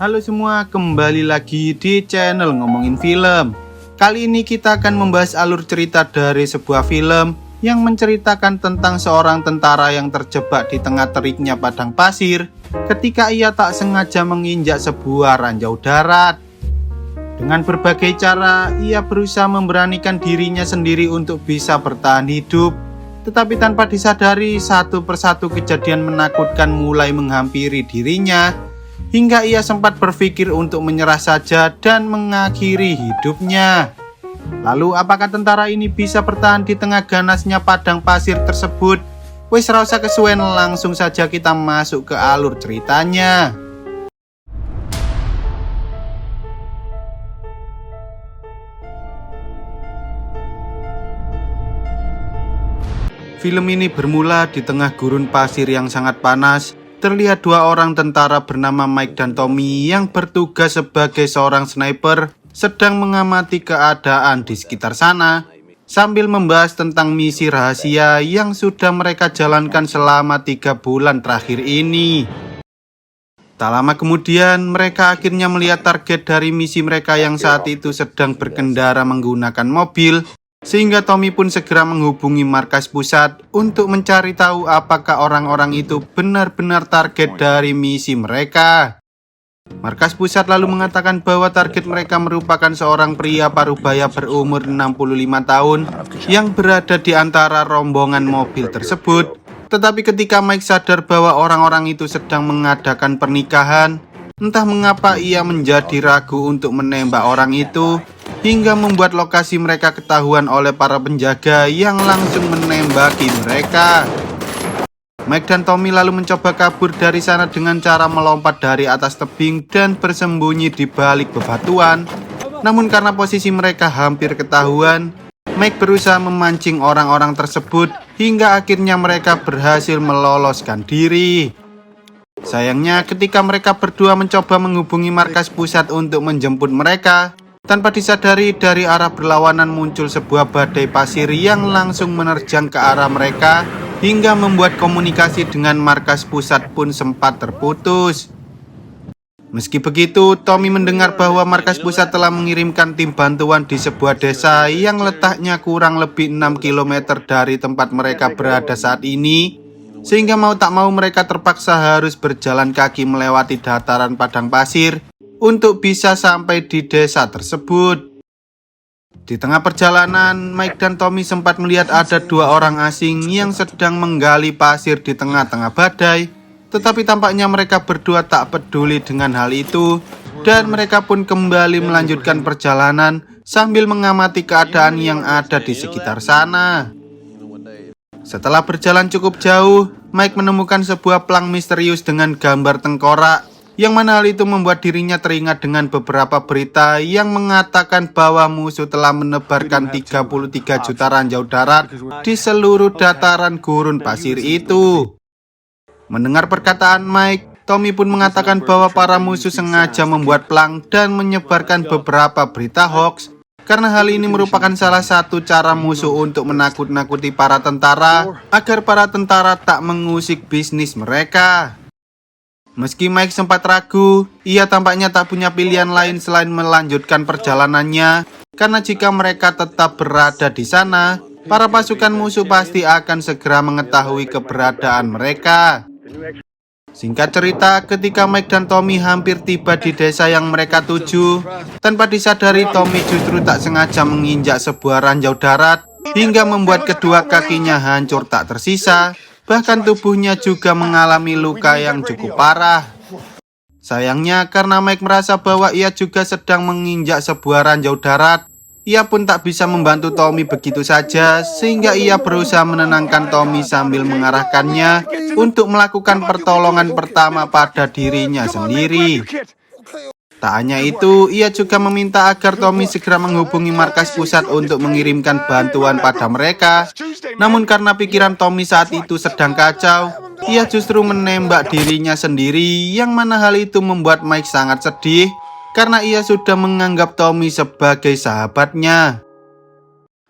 Halo semua, kembali lagi di channel Ngomongin Film. Kali ini kita akan membahas alur cerita dari sebuah film yang menceritakan tentang seorang tentara yang terjebak di tengah teriknya padang pasir ketika ia tak sengaja menginjak sebuah ranjau darat. Dengan berbagai cara, ia berusaha memberanikan dirinya sendiri untuk bisa bertahan hidup. Tetapi tanpa disadari, satu persatu kejadian menakutkan mulai menghampiri dirinya, hingga ia sempat berpikir untuk menyerah saja dan mengakhiri hidupnya. Lalu apakah tentara ini bisa bertahan di tengah ganasnya padang pasir tersebut? Wes ra usah kesuwen, langsung saja kita masuk ke alur ceritanya. Film ini bermula di tengah gurun pasir yang sangat panas. Terlihat dua orang tentara bernama Mike dan Tommy yang bertugas sebagai seorang sniper sedang mengamati keadaan di sekitar sana sambil membahas tentang misi rahasia yang sudah mereka jalankan selama 3 bulan terakhir ini. Tak lama kemudian mereka akhirnya melihat target dari misi mereka yang saat itu sedang berkendara menggunakan mobil. Sehingga Tommy pun segera menghubungi markas pusat untuk mencari tahu apakah orang-orang itu benar-benar target dari misi mereka. Markas pusat lalu mengatakan bahwa target mereka merupakan seorang pria parubaya berumur 65 tahun yang berada di antara rombongan mobil tersebut. Tetapi ketika Mike sadar bahwa orang-orang itu sedang mengadakan pernikahan, entah mengapa ia menjadi ragu untuk menembak orang itu, hingga membuat lokasi mereka ketahuan oleh para penjaga yang langsung menembaki mereka. Mike dan Tommy lalu mencoba kabur dari sana dengan cara melompat dari atas tebing dan bersembunyi di balik bebatuan. Namun karena posisi mereka hampir ketahuan, Mike berusaha memancing orang-orang tersebut hingga akhirnya mereka berhasil meloloskan diri. Sayangnya ketika mereka berdua mencoba menghubungi markas pusat untuk menjemput mereka, tanpa disadari dari arah berlawanan muncul sebuah badai pasir yang langsung menerjang ke arah mereka hingga membuat komunikasi dengan markas pusat pun sempat terputus. Meski begitu, Tommy mendengar bahwa markas pusat telah mengirimkan tim bantuan di sebuah desa yang letaknya kurang lebih 6 km dari tempat mereka berada saat ini, sehingga mau tak mau mereka terpaksa harus berjalan kaki melewati dataran padang pasir untuk bisa sampai di desa tersebut. Di tengah perjalanan, Mike dan Tommy sempat melihat ada dua orang asing yang sedang menggali pasir di tengah-tengah badai. Tetapi tampaknya mereka berdua tak peduli dengan hal itu, dan mereka pun kembali melanjutkan perjalanan sambil mengamati keadaan yang ada di sekitar sana. Setelah berjalan cukup jauh, Mike menemukan sebuah pelang misterius dengan gambar tengkorak, yang mana hal itu membuat dirinya teringat dengan beberapa berita yang mengatakan bahwa musuh telah menebarkan 33 juta ranjau darat di seluruh dataran gurun pasir itu. Mendengar perkataan Mike, Tommy pun mengatakan bahwa para musuh sengaja membuat pelang dan menyebarkan beberapa berita hoax, karena hal ini merupakan salah satu cara musuh untuk menakut-nakuti para tentara agar para tentara tak mengusik bisnis mereka. Meski Mike sempat ragu, ia tampaknya tak punya pilihan lain selain melanjutkan perjalanannya, karena jika mereka tetap berada di sana, para pasukan musuh pasti akan segera mengetahui keberadaan mereka. Singkat cerita, ketika Mike dan Tommy hampir tiba di desa yang mereka tuju, tanpa disadari Tommy justru tak sengaja menginjak sebuah ranjau darat hingga membuat kedua kakinya hancur tak tersisa. Bahkan tubuhnya juga mengalami luka yang cukup parah. Sayangnya karena Mike merasa bahwa ia juga sedang menginjak sebuah ranjau darat, ia pun tak bisa membantu Tommy begitu saja, sehingga ia berusaha menenangkan Tommy sambil mengarahkannya untuk melakukan pertolongan pertama pada dirinya sendiri. Tak hanya itu, ia juga meminta agar Tommy segera menghubungi markas pusat untuk mengirimkan bantuan pada mereka. Namun karena pikiran Tommy saat itu sedang kacau, ia justru menembak dirinya sendiri, yang mana hal itu membuat Mike sangat sedih karena ia sudah menganggap Tommy sebagai sahabatnya.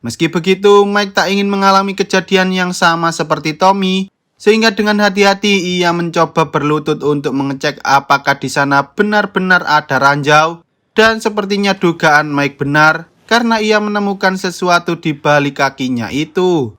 Meski begitu, Mike tak ingin mengalami kejadian yang sama seperti Tommy, Sehingga dengan hati-hati ia mencoba berlutut untuk mengecek apakah di sana benar-benar ada ranjau. Dan sepertinya dugaan Mike benar karena ia menemukan sesuatu di balik kakinya itu.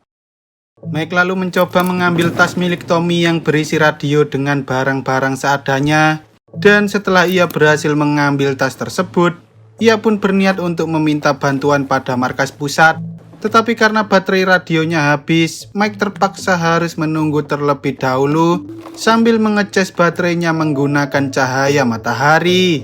Mike lalu mencoba mengambil tas milik Tommy yang berisi radio dengan barang-barang seadanya. Dan setelah ia berhasil mengambil tas tersebut, ia pun berniat untuk meminta bantuan pada markas pusat. Tetapi karena baterai radionya habis, Mike terpaksa harus menunggu terlebih dahulu sambil mengecas baterainya menggunakan cahaya matahari.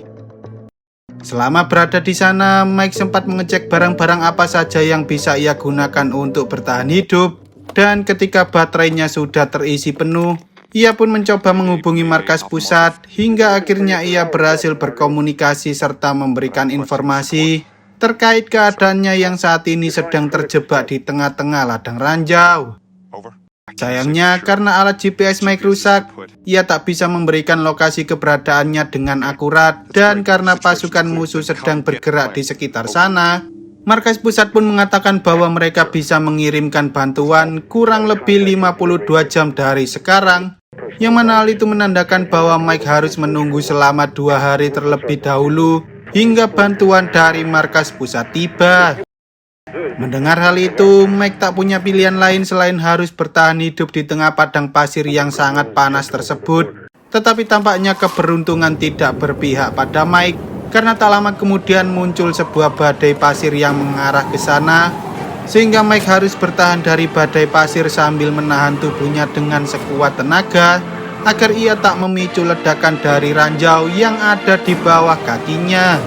Selama berada di sana, Mike sempat mengecek barang-barang apa saja yang bisa ia gunakan untuk bertahan hidup. Dan ketika baterainya sudah terisi penuh, ia pun mencoba menghubungi markas pusat hingga akhirnya ia berhasil berkomunikasi serta memberikan informasi terkait keadaannya yang saat ini sedang terjebak di tengah-tengah ladang ranjau. Sayangnya karena alat GPS Mike rusak, ia tak bisa memberikan lokasi keberadaannya dengan akurat dan karena pasukan musuh sedang bergerak di sekitar sana, markas pusat pun mengatakan bahwa mereka bisa mengirimkan bantuan kurang lebih 52 jam dari sekarang, yang mana hal itu menandakan bahwa Mike harus menunggu selama 2 hari terlebih dahulu hingga bantuan dari markas pusat tiba. Mendengar hal itu, Mike tak punya pilihan lain selain harus bertahan hidup di tengah padang pasir yang sangat panas tersebut. Tetapi tampaknya keberuntungan tidak berpihak pada Mike, karena tak lama kemudian muncul sebuah badai pasir yang mengarah ke sana, sehingga Mike harus bertahan dari badai pasir sambil menahan tubuhnya dengan sekuat tenaga agar ia tak memicu ledakan dari ranjau yang ada di bawah kakinya.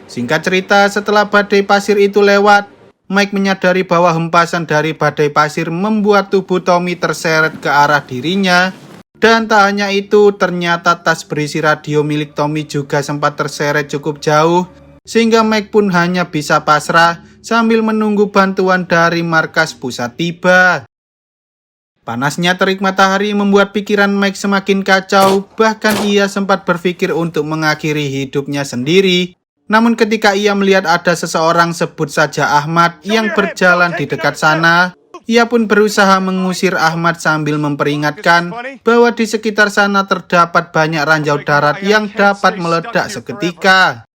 Singkat cerita, setelah badai pasir itu lewat, Mike menyadari bahwa hempasan dari badai pasir membuat tubuh Tommy terseret ke arah dirinya. Dan tak hanya itu, ternyata tas berisi radio milik Tommy juga sempat terseret cukup jauh, sehingga Mike pun hanya bisa pasrah sambil menunggu bantuan dari markas pusat tiba. Panasnya terik matahari membuat pikiran Mike semakin kacau, bahkan ia sempat berpikir untuk mengakhiri hidupnya sendiri. Namun ketika ia melihat ada seseorang, sebut saja Ahmad, yang berjalan di dekat sana, ia pun berusaha mengusir Ahmad sambil memperingatkan bahwa di sekitar sana terdapat banyak ranjau darat yang dapat meledak seketika.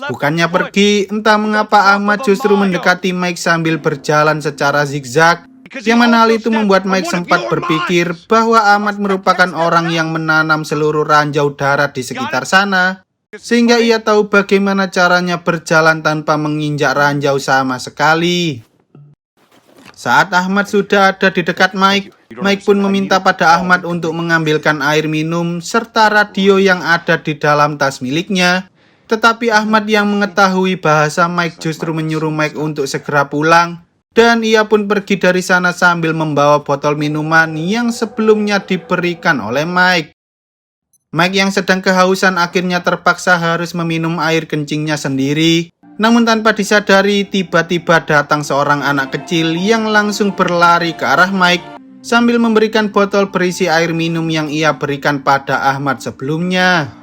Bukannya pergi, entah mengapa Ahmad justru mendekati Mike sambil berjalan secara zigzag, yang mana hal itu membuat Mike sempat berpikir bahwa Ahmad merupakan orang yang menanam seluruh ranjau darat di sekitar sana, sehingga ia tahu bagaimana caranya berjalan tanpa menginjak ranjau sama sekali. Saat Ahmad sudah ada di dekat Mike, Mike pun meminta pada Ahmad untuk mengambilkan air minum serta radio yang ada di dalam tas miliknya. Tetapi Ahmad yang mengetahui bahasa Mike justru menyuruh Mike untuk segera pulang. Dan ia pun pergi dari sana sambil membawa botol minuman yang sebelumnya diberikan oleh Mike. Mike yang sedang kehausan akhirnya terpaksa harus meminum air kencingnya sendiri. Namun tanpa disadari, tiba-tiba datang seorang anak kecil yang langsung berlari ke arah Mike sambil memberikan botol berisi air minum yang ia berikan pada Ahmad sebelumnya.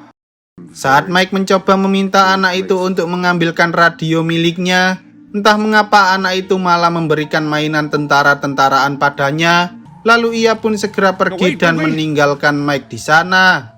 Saat Mike mencoba meminta anak itu untuk mengambilkan radio miliknya, entah mengapa anak itu malah memberikan mainan tentara-tentaraan padanya. Lalu ia pun segera pergi dan meninggalkan Mike di sana.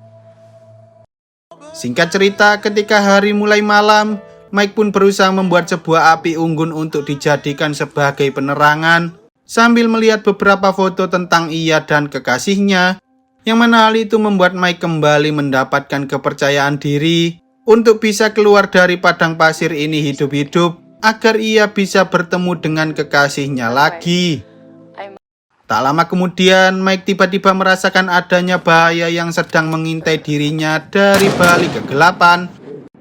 Singkat cerita, ketika hari mulai malam, Mike pun berusaha membuat sebuah api unggun untuk dijadikan sebagai penerangan, sambil melihat beberapa foto tentang ia dan kekasihnya, yang mana hal itu membuat Mike kembali mendapatkan kepercayaan diri untuk bisa keluar dari padang pasir ini hidup-hidup, agar ia bisa bertemu dengan kekasihnya lagi. Tak lama kemudian, Mike tiba-tiba merasakan adanya bahaya yang sedang mengintai dirinya dari balik kegelapan.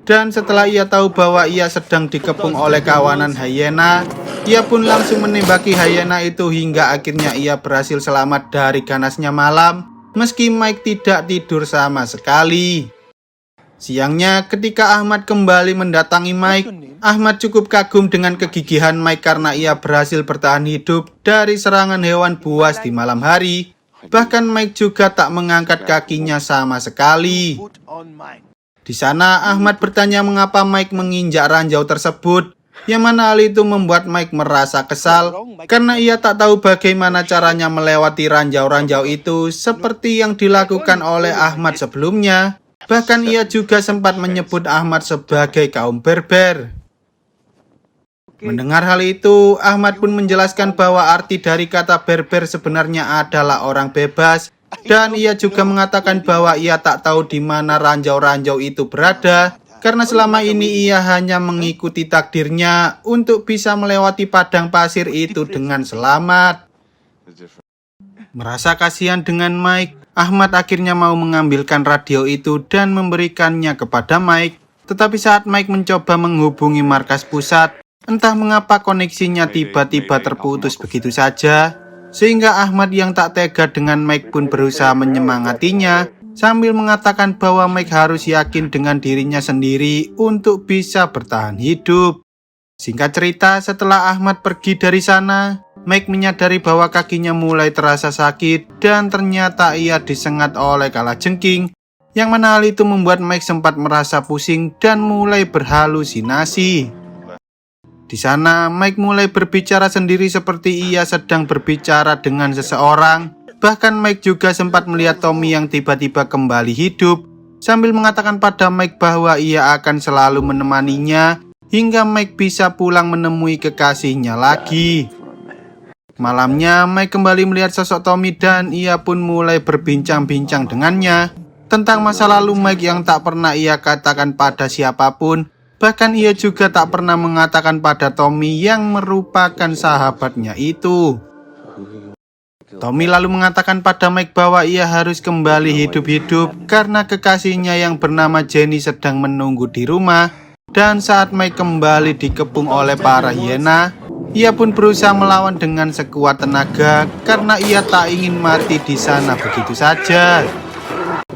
Dan setelah ia tahu bahwa ia sedang dikepung oleh kawanan hyena, ia pun langsung menembaki hyena itu hingga akhirnya ia berhasil selamat dari ganasnya malam, meski Mike tidak tidur sama sekali. Siangnya, ketika Ahmad kembali mendatangi Mike, Ahmad cukup kagum dengan kegigihan Mike karena ia berhasil bertahan hidup dari serangan hewan buas di malam hari. Bahkan Mike juga tak mengangkat kakinya sama sekali. Di sana, Ahmad bertanya mengapa Mike menginjak ranjau tersebut. Yang mana hal itu membuat Mike merasa kesal karena ia tak tahu bagaimana caranya melewati ranjau-ranjau itu seperti yang dilakukan oleh Ahmad sebelumnya. Bahkan ia juga sempat menyebut Ahmad sebagai kaum berber. Mendengar hal itu, Ahmad pun menjelaskan bahwa arti dari kata berber sebenarnya adalah orang bebas. Dan ia juga mengatakan bahwa ia tak tahu di mana ranjau-ranjau itu berada, karena selama ini ia hanya mengikuti takdirnya untuk bisa melewati padang pasir itu dengan selamat. Merasa kasihan dengan Mike, Ahmad akhirnya mau mengambilkan radio itu dan memberikannya kepada Mike. Tetapi saat Mike mencoba menghubungi markas pusat, entah mengapa koneksinya tiba-tiba terputus begitu saja. Sehingga Ahmad yang tak tega dengan Mike pun berusaha menyemangatinya sambil mengatakan bahwa Mike harus yakin dengan dirinya sendiri untuk bisa bertahan hidup. Singkat cerita, setelah Ahmad pergi dari sana, Mike menyadari bahwa kakinya mulai terasa sakit dan ternyata ia disengat oleh kalajengking, yang mana hal itu membuat Mike sempat merasa pusing dan mulai berhalusinasi. Di sana, Mike mulai berbicara sendiri seperti ia sedang berbicara dengan seseorang. Bahkan Mike juga sempat melihat Tommy yang tiba-tiba kembali hidup, sambil mengatakan pada Mike bahwa ia akan selalu menemaninya hingga Mike bisa pulang menemui kekasihnya lagi. Malamnya, Mike kembali melihat sosok Tommy dan ia pun mulai berbincang-bincang dengannya tentang masa lalu Mike yang tak pernah ia katakan pada siapapun. Bahkan ia juga tak pernah mengatakan pada Tommy yang merupakan sahabatnya itu. Tommy lalu mengatakan pada Mike bahwa ia harus kembali hidup-hidup karena kekasihnya yang bernama Jenny sedang menunggu di rumah. Dan saat Mike kembali dikepung oleh para hiena, ia pun berusaha melawan dengan sekuat tenaga karena ia tak ingin mati di sana begitu saja.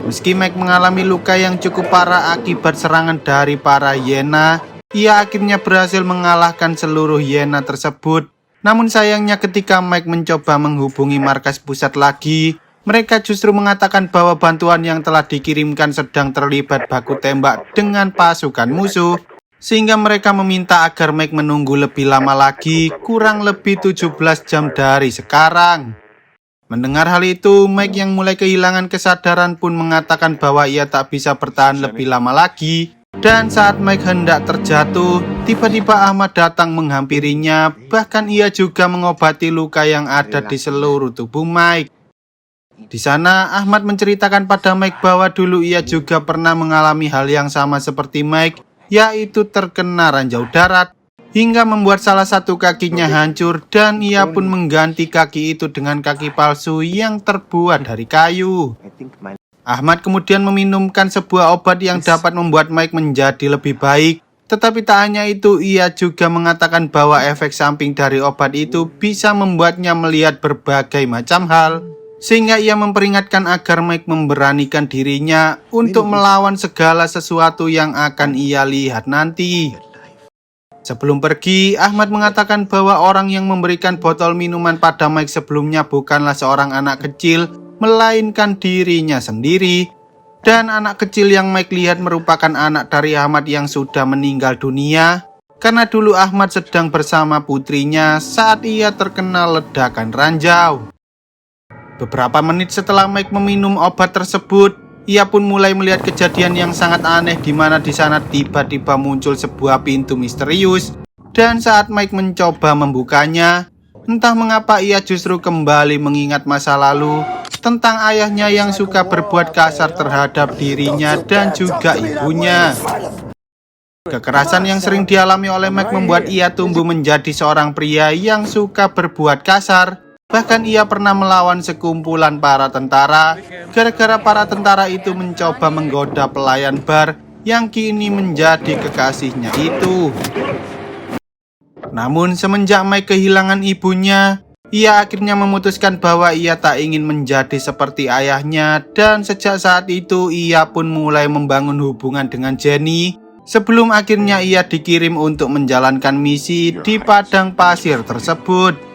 Meski Mike mengalami luka yang cukup parah akibat serangan dari para hiena, ia akhirnya berhasil mengalahkan seluruh hiena tersebut. Namun sayangnya ketika Mike mencoba menghubungi markas pusat lagi, mereka justru mengatakan bahwa bantuan yang telah dikirimkan sedang terlibat baku tembak dengan pasukan musuh, sehingga mereka meminta agar Mike menunggu lebih lama lagi, kurang lebih 17 jam dari sekarang. Mendengar hal itu, Mike yang mulai kehilangan kesadaran pun mengatakan bahwa ia tak bisa bertahan lebih lama lagi. Dan saat Mike hendak terjatuh, tiba-tiba Ahmad datang menghampirinya. Bahkan ia juga mengobati luka yang ada di seluruh tubuh Mike. Di sana, Ahmad menceritakan pada Mike bahwa dulu ia juga pernah mengalami hal yang sama seperti Mike, yaitu terkena ranjau darat, hingga membuat salah satu kakinya hancur dan ia pun mengganti kaki itu dengan kaki palsu yang terbuat dari kayu. Ahmad kemudian meminumkan sebuah obat yang dapat membuat Mike menjadi lebih baik. Tetapi tak hanya itu, ia juga mengatakan bahwa efek samping dari obat itu bisa membuatnya melihat berbagai macam hal. Sehingga ia memperingatkan agar Mike memberanikan dirinya untuk melawan segala sesuatu yang akan ia lihat nanti. Sebelum pergi, Ahmad mengatakan bahwa orang yang memberikan botol minuman pada Mike sebelumnya bukanlah seorang anak kecil, melainkan dirinya sendiri. Dan anak kecil yang Mike lihat merupakan anak dari Ahmad yang sudah meninggal dunia, karena dulu Ahmad sedang bersama putrinya saat ia terkena ledakan ranjau. Beberapa menit setelah Mike meminum obat tersebut, ia pun mulai melihat kejadian yang sangat aneh di mana di sana tiba-tiba muncul sebuah pintu misterius. Dan saat Mike mencoba membukanya, entah mengapa ia justru kembali mengingat masa lalu tentang ayahnya yang suka berbuat kasar terhadap dirinya dan juga ibunya. Kekerasan yang sering dialami oleh Mike membuat ia tumbuh menjadi seorang pria yang suka berbuat kasar. Bahkan ia pernah melawan sekumpulan para tentara gara-gara para tentara itu mencoba menggoda pelayan bar yang kini menjadi kekasihnya itu. Namun semenjak Mike kehilangan ibunya, ia akhirnya memutuskan bahwa ia tak ingin menjadi seperti ayahnya. Dan sejak saat itu ia pun mulai membangun hubungan dengan Jenny, sebelum akhirnya ia dikirim untuk menjalankan misi di padang pasir tersebut.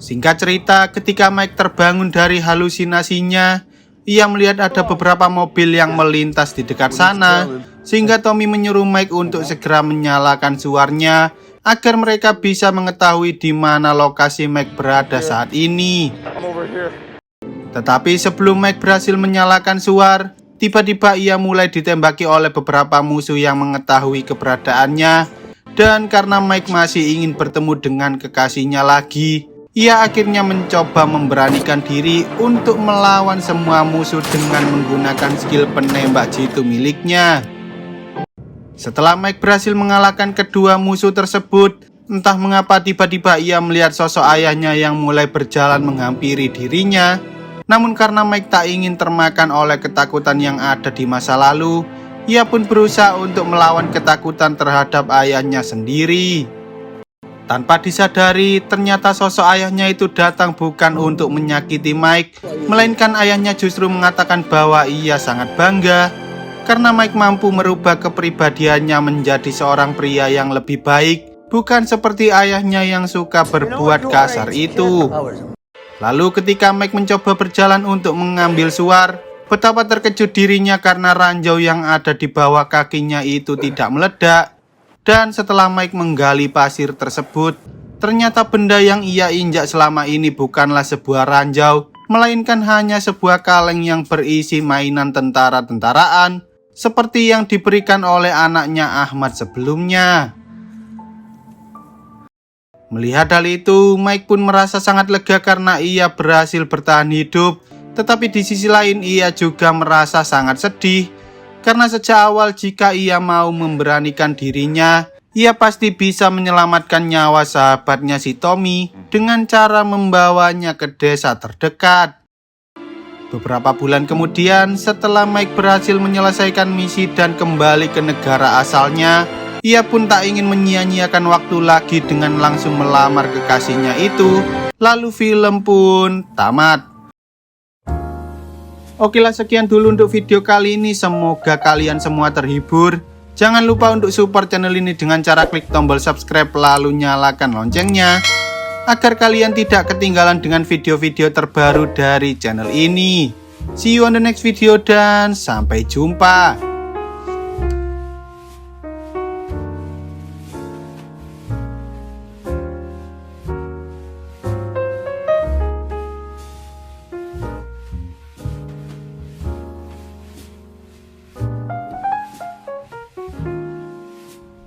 Singkat cerita, ketika Mike terbangun dari halusinasinya, ia melihat ada beberapa mobil yang melintas di dekat sana, sehingga Tommy menyuruh Mike untuk segera menyalakan suarnya agar mereka bisa mengetahui di mana lokasi Mike berada saat ini. Tetapi sebelum Mike berhasil menyalakan suar, tiba-tiba ia mulai ditembaki oleh beberapa musuh yang mengetahui keberadaannya. Dan karena Mike masih ingin bertemu dengan kekasihnya lagi, ia akhirnya mencoba memberanikan diri untuk melawan semua musuh dengan menggunakan skill penembak jitu miliknya. Setelah Mike berhasil mengalahkan kedua musuh tersebut, entah mengapa tiba-tiba ia melihat sosok ayahnya yang mulai berjalan menghampiri dirinya. Namun karena Mike tak ingin termakan oleh ketakutan yang ada di masa lalu, ia pun berusaha untuk melawan ketakutan terhadap ayahnya sendiri. Tanpa disadari, ternyata sosok ayahnya itu datang bukan untuk menyakiti Mike, melainkan ayahnya justru mengatakan bahwa ia sangat bangga karena Mike mampu merubah kepribadiannya menjadi seorang pria yang lebih baik, bukan seperti ayahnya yang suka berbuat kasar itu. Lalu ketika Mike mencoba berjalan untuk mengambil suar, betapa terkejut dirinya karena ranjau yang ada di bawah kakinya itu tidak meledak. Dan setelah Mike menggali pasir tersebut, ternyata benda yang ia injak selama ini bukanlah sebuah ranjau, melainkan hanya sebuah kaleng yang berisi mainan tentara-tentaraan, seperti yang diberikan oleh anaknya Ahmad sebelumnya. Melihat hal itu, Mike pun merasa sangat lega karena ia berhasil bertahan hidup. Tetapi di sisi lain ia juga merasa sangat sedih karena sejak awal jika ia mau memberanikan dirinya, ia pasti bisa menyelamatkan nyawa sahabatnya si Tommy dengan cara membawanya ke desa terdekat. Beberapa bulan kemudian, setelah Mike berhasil menyelesaikan misi dan kembali ke negara asalnya, ia pun tak ingin menyia-nyiakan waktu lagi dengan langsung melamar kekasihnya itu. Lalu film pun tamat. Oke lah, sekian dulu untuk video kali ini. Semoga kalian semua terhibur. Jangan lupa untuk support channel ini dengan cara klik tombol subscribe lalu nyalakan loncengnya, agar kalian tidak ketinggalan dengan video-video terbaru dari channel ini. See you on the next video dan sampai jumpa.